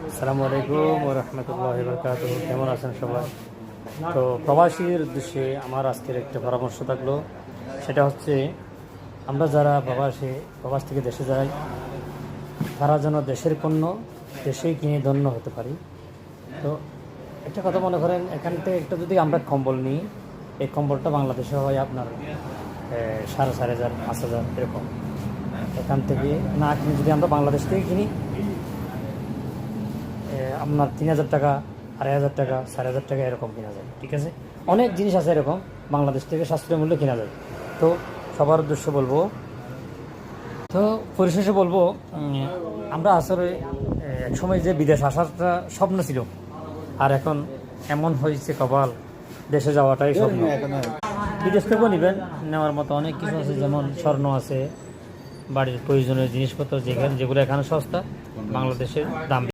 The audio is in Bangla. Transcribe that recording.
আসসালামু আলাইকুম ওয়া রাহমাতুল্লাহি ওয়া বারাকাতুহু। কেমন আছেন সবাই? তো প্রবাসীর উদ্দেশ্যে আমার আজকের একটা পরামর্শ থাকলো, সেটা হচ্ছে আমরা যারা প্রবাস থেকে দেশে যাই, তারা যেন দেশের পণ্য দেশেই কিনে ধন্য হতে পারি। তো একটা কথা মনে করেন, এখান থেকে একটা যদি আমরা কম্বল নিই, এই কম্বলটা বাংলাদেশে হয় আপনার 4,500 5,000 এরকম। এখান থেকে না কিনে যদি আমরা বাংলাদেশ থেকে কিনি, আপনার 3,000 টাকা, 2,500 টাকা, 4,000 টাকা এরকম কেনা যায়। ঠিক আছে, অনেক জিনিস আছে এরকম বাংলাদেশ থেকে সাশ্রয় মূল্যে কেনা যায়। তো সবার উদ্দেশ্য বলবো, তো পরিশেষে বলবো, আমরা আসলে এক সময় যে বিদেশ আসারটা স্বপ্ন ছিল, আর এখন এমন হয়েছে কপাল, দেশে যাওয়াটাই স্বপ্ন। বিদেশ থেকেও নেওয়ার মতো অনেক কিছু আছে, যেমন স্বর্ণ আছে, বাড়ির প্রয়োজনীয় জিনিসপত্র যেগুলো এখানে সস্তা, বাংলাদেশের দাম।